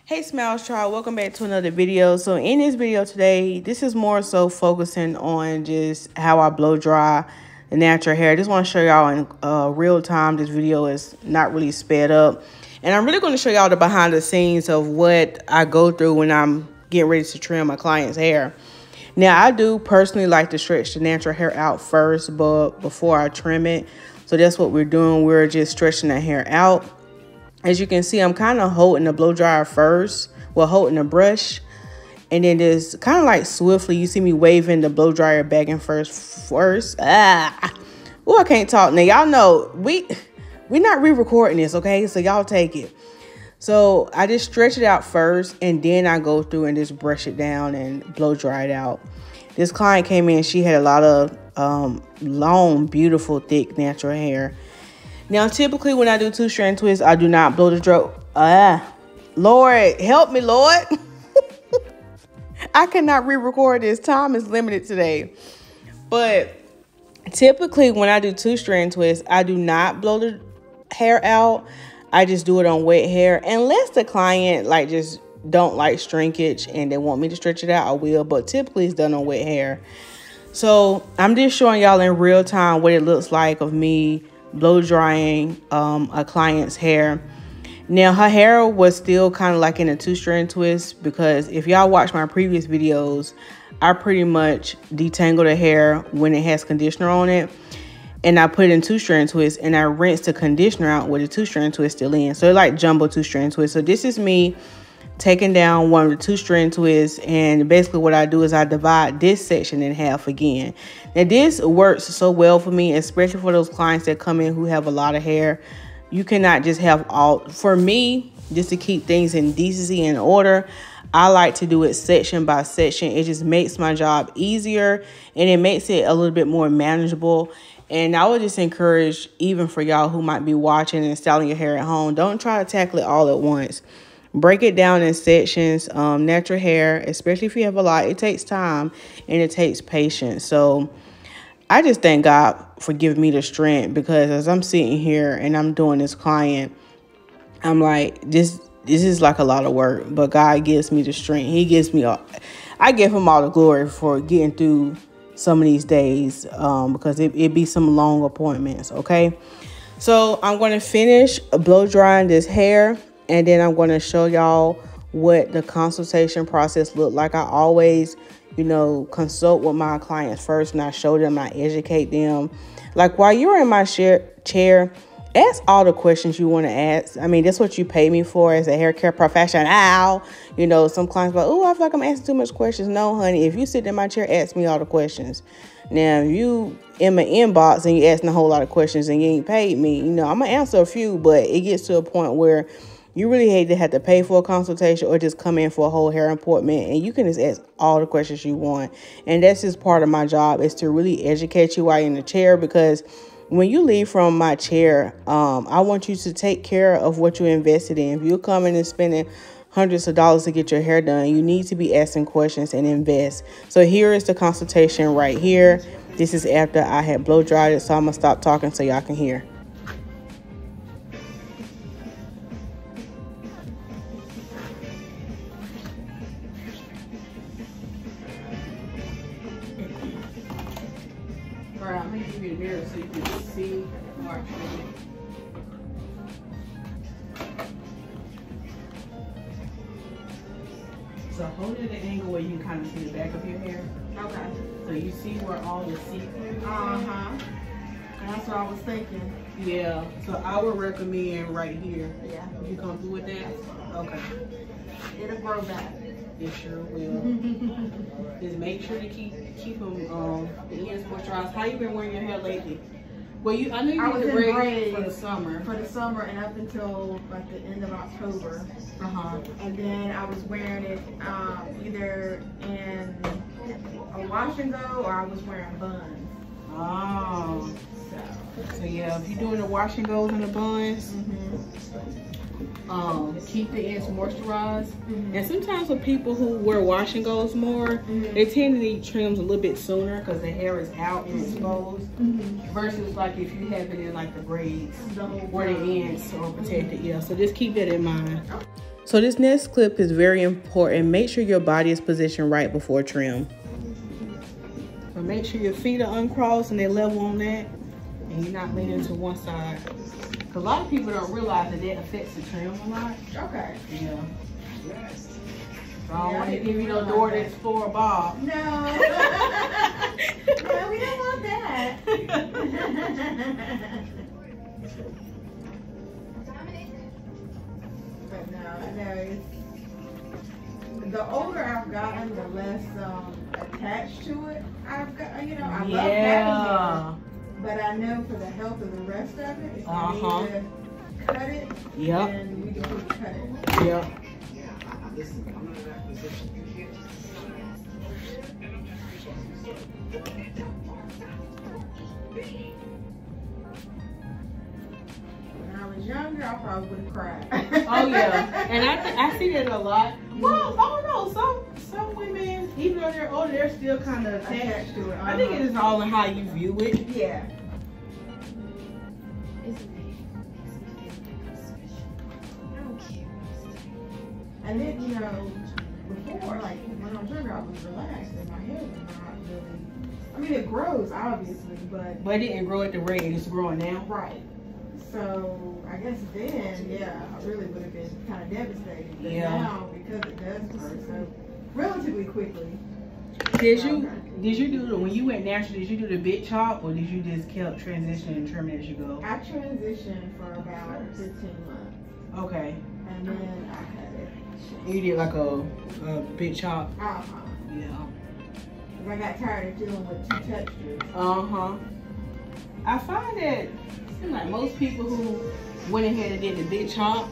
Hey Smiles Tribe, welcome back to another video. So in this video today, this is more so focusing on just how I blow dry the natural hair. I just want to show y'all in real time. This video is not really sped up. And I'm really going to show y'all the behind the scenes of what I go through when I'm getting ready to trim my client's hair. Now, I do personally like to stretch the natural hair out first, but before I trim it. So that's what we're doing. We're just stretching the hair out. As you can see, I'm kind of holding the blow dryer first, holding the brush, and then just kind of like swiftly, you see me waving the blow dryer back and first. Oh, I can't talk now. Y'all know we're not re-recording this, okay? So y'all take it. So I just stretch it out first, and then I go through and just brush it down and blow dry it out. This client came in, she had a lot of long, beautiful, thick natural hair. Now, typically when I do two-strand twists, I do not blow the dry. Lord, help me, Lord. I cannot re-record this. Time is limited today. But typically when I do two-strand twists, I do not blow the hair out. I just do it on wet hair. Unless the client just don't like shrinkage and they want me to stretch it out, I will. But typically it's done on wet hair. So I'm just showing y'all in real time what it looks like of me blow drying a client's hair. Now her hair was still kind of like in a two-strand twist, because if y'all watch my previous videos, I pretty much detangle the hair when it has conditioner on it, and I put it in two-strand twist, and I rinse the conditioner out with a two-strand twist still in. So like jumbo two-strand twist. So this is me taking down one of the two-strand twists, and basically what I do is I divide this section in half again. Now this works so well for me, especially for those clients that come in who have a lot of hair. You cannot just have all. For me, just to keep things in decency and order, I like to do it section by section. It just makes my job easier, and it makes it a little bit more manageable. And I would just encourage, even for y'all who might be watching and styling your hair at home, don't try to tackle it all at once. Break it down in sections. Natural hair, especially if you have a lot, it takes time and it takes patience. So I just thank God for giving me the strength, because as I'm sitting here and I'm doing this client, I'm like, this is like a lot of work, but God gives me the strength. He gives me I give him all the glory for getting through some of these days, because it be some long appointments. Okay, so I'm going to finish blow drying this hair, and then I'm going to show y'all what the consultation process looked like. I always, consult with my clients first, and I show them, I educate them. Like while you're in my chair, ask all the questions you want to ask. I mean, that's what you pay me for as a hair care professional. Some clients are like, oh, I feel like I'm asking too much questions. No, honey, if you sit in my chair, ask me all the questions. Now, if you in my inbox and you asking a whole lot of questions and you ain't paid me, I'm going to answer a few, but it gets to a point where you really hate to have to pay for a consultation or just come in for a whole hair appointment, and you can just ask all the questions you want. And that's just part of my job, is to really educate you while you're in the chair, because when you leave from my chair, I want you to take care of what you invested in. If you're coming and spending hundreds of dollars to get your hair done, you need to be asking questions and invest. So here is the consultation right here. This is after I had blow dried it, so I'm going to stop talking so y'all can hear. I'm going to give you a mirror so you can see more. So hold it at an angle where you can kind of see the back of your hair. Okay. So you see where all the see-through. That's what I was thinking. Yeah. So I would recommend right here. Yeah. You comfortable with that? Okay. It'll grow back. It sure will. Just make sure to keep them the ends moisturized. How you been wearing your hair lately? Well, I know you did the braids for the summer. For the summer and up until like the end of October. And then I was wearing it either in a wash and go, or I was wearing buns. Oh. So yeah, if you're doing the wash and goes and the buns, keep the ends moisturized. And sometimes for people who wear wash and goes more, they tend to need trims a little bit sooner because the hair is out and exposed. Versus like if you have it in like the braids where the ends are protected. Yeah, so just keep that in mind. So this next clip is very important. Make sure your body is positioned right before trim. So make sure your feet are uncrossed and they're level on that, and you're not leaning to one side. Because a lot of people don't realize that affects the trim a lot. Okay. Yeah. So I don't want to give you no door to explore, Bob. No. No, we don't want that. But no, the older I've gotten, the less attached to it I've got. You know, I love having it, but I know for the health of the rest of it, if I need to cut it, then we can cut it. Yep. When I was younger, I probably would have cried. Oh yeah, and I see that a lot. Well, I don't know, some women, even though they're older, they're still kind of attached to it. I think it is all in how you view it. Yeah. And then, you know, before, like, when I was younger, I was relaxed and my hair was not really, I mean, it grows, obviously, but... But it didn't grow at the rate it's growing now? Right. So, I guess then, yeah, I really would have been kind of devastated. But now, because it does grow so relatively quickly. Did you do the, when you went natural, did you do the bit chop, or did you just kept transitioning and trimming as you go? I transitioned for about 15 months. Okay. And then I cut it. You did like a bit chop? Yeah. Because I got tired of dealing with two textures. I find that it seems like most people who went ahead and did the big chop,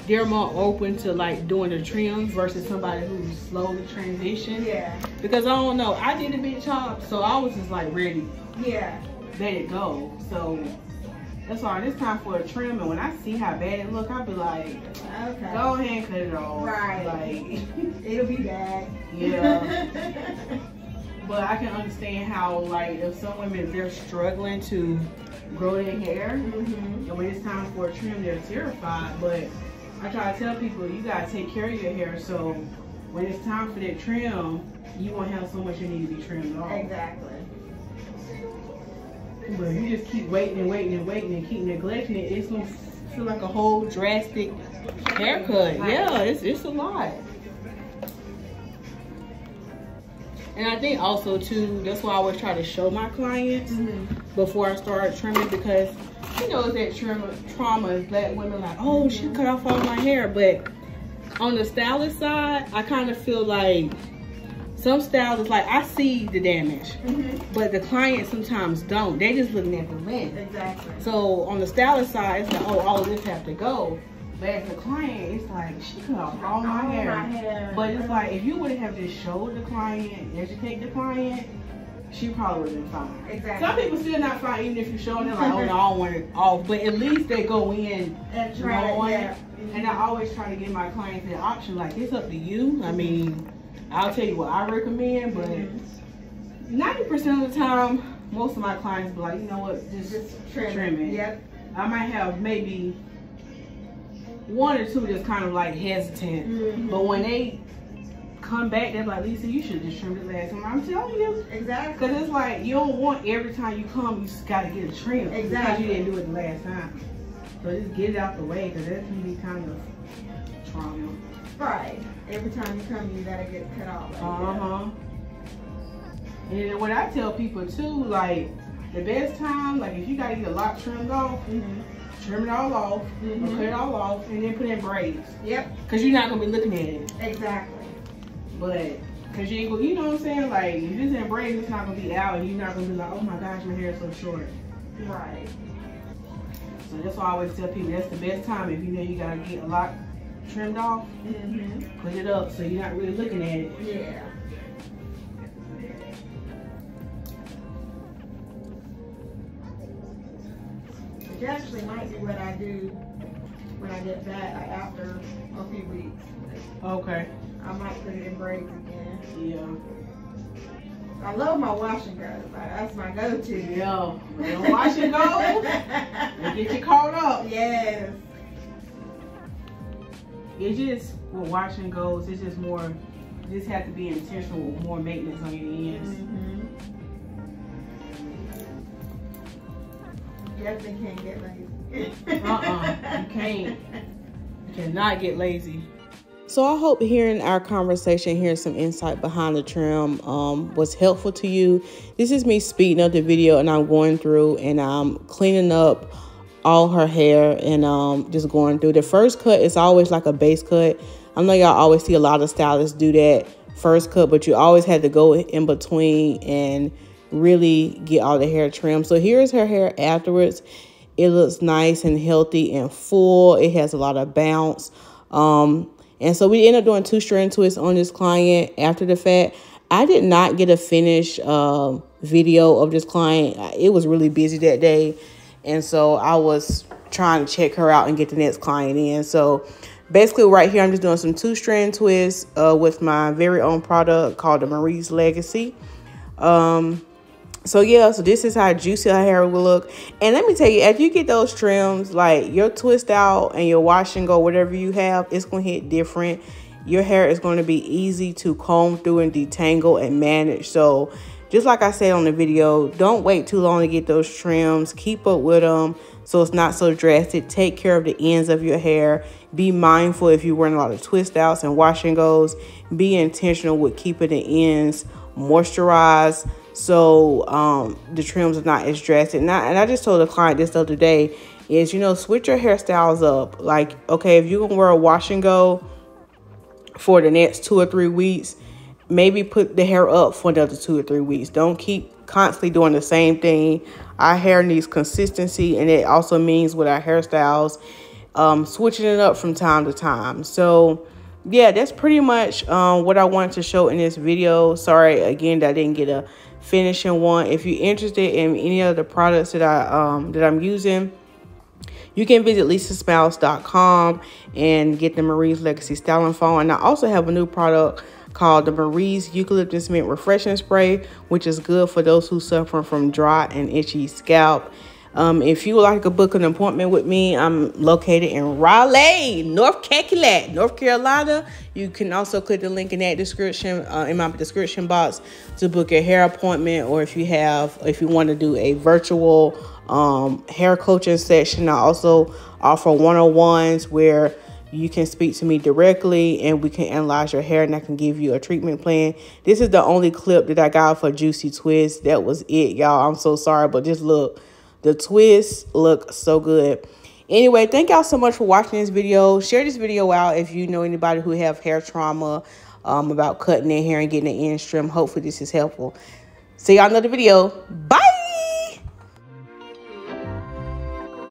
they're more open to like doing the trims versus somebody who slowly transitioned. Yeah. Because I don't know, I did a big chop, so I was just like ready. Yeah. Let it go. So that's why it's time for a trim, and when I see how bad it look, I'll be like, okay, go ahead and cut it off. Right. Like it'll be bad. Yeah. But I can understand how, like, if some women, they're struggling to grow their hair, and when it's time for a trim, they're terrified. But I try to tell people, you gotta take care of your hair, so when it's time for that trim, you won't have so much you need to be trimmed off. Exactly. But you just keep waiting and waiting and waiting and keep neglecting it, it's gonna feel like a whole drastic haircut. Right. Yeah, it's a lot. And I think also too, that's why I always try to show my clients before I start trimming, because you know, it's that trauma as black women, like, oh, she cut off all my hair. But on the stylist side, I kind of feel like some stylists, like, I see the damage, but the clients sometimes don't. They just looking at the length. Exactly. So on the stylist side, it's like, oh, all of this have to go. But as a client, it's like, she cut off all my hair. But it's like, if you would have just showed the client, educate the client, she probably would have been fine. Exactly. Some people still not fine, even if you show them, like, oh, no, I don't want it off. But at least they go in and try it. And I always try to give my clients the option, like, it's up to you. I mean, I'll tell you what I recommend, but 90% of the time, most of my clients be like, you know what, just trim it. Yep. I might have maybe one or two that's kind of like hesitant, but when they come back, they're like, Lisa, you should just trim it last time. I'm telling you. Exactly. Because it's like, you don't want every time you come, you just got to get a trim. Exactly. Because you didn't do it the last time. So just get it out the way, because that can be kind of trauma. Right. Every time you come, you got to get cut off. And what I tell people too, like, the best time, like, if you got to get a lot trimmed off, trim it all off, or cut it all off, and then put in braids. Yep. Because you're not going to be looking at it. Exactly. But, because you ain't go, you know what I'm saying? Like, if it's in braids, it's not going to be out, and you're not going to be like, oh my gosh, my hair is so short. Right. So that's why I always tell people, that's the best time. If you know you got to get a lot trimmed off, put it up so you're not really looking at it. Yeah. Which actually might be what I do when I get back, like after a few weeks. Okay. I might put it in braids again. Yeah. I love my wash and go. Like, that's my go-to. Yeah. Wash and go and get you caught up. Yes. It's just with wash and goes, it's just more, you just have to be intentional with more maintenance on your ends. You definitely can't get lazy. You can't. You cannot get lazy. So I hope hearing our conversation, hearing some insight behind the trim was helpful to you. This is me speeding up the video, and I'm going through and I'm cleaning up all her hair and just going through. The first cut is always like a base cut. I know y'all always see a lot of stylists do that first cut, but you always had to go in between and really get all the hair trimmed. So here's her hair afterwards. It looks nice and healthy and full. It has a lot of bounce. And so we ended up doing 2 strand twists on this client after the fact. I did not get a finished video of this client. It was really busy that day. And so I was trying to check her out and get the next client in. So basically right here, I'm just doing some 2 strand twists with my very own product called the Marie's Legacy. So yeah, so this is how juicy her hair will look. And let me tell you, after you get those trims, like your twist out and your wash and go, whatever you have, it's going to hit different. Your hair is going to be easy to comb through and detangle and manage. So just like I said on the video, don't wait too long to get those trims. Keep up with them so it's not so drastic. Take care of the ends of your hair. Be mindful if you're wearing a lot of twist outs and wash and goes. Be intentional with keeping the ends moisturized, so the trims are not as drastic. And I just told the client this the other day is, you know, switch your hairstyles up. Like, okay, if you're gonna wear a wash and go for the next 2 or 3 weeks, maybe put the hair up for another 2 or 3 weeks. Don't keep constantly doing the same thing. Our hair needs consistency, and it also means with our hairstyles, switching it up from time to time. So yeah, that's pretty much what I wanted to show in this video. Sorry again that I didn't get a finishing one. If you're interested in any of the products that I'm using, you can visit lisasmiles.com and get the Marie's Legacy Styling Foam. And I also have a new product called the Marie's Eucalyptus Mint Refreshing Spray, which is good for those who suffer from dry and itchy scalp. If you would like to book an appointment with me, I'm located in Raleigh, North Carolina. You can also click the link in that description, in my description box, to book a hair appointment, or if you want to do a virtual hair coaching session. I also offer one-on-ones where you can speak to me directly and we can analyze your hair and I can give you a treatment plan. This is the only clip that I got for Juicy Twist. That was it, y'all. I'm so sorry, but just look. The twists look so good. Anyway, thank y'all so much for watching this video. Share this video out if you know anybody who have hair trauma about cutting their hair and getting the ends trimmed. Hopefully this is helpful. See y'all in another video. Bye.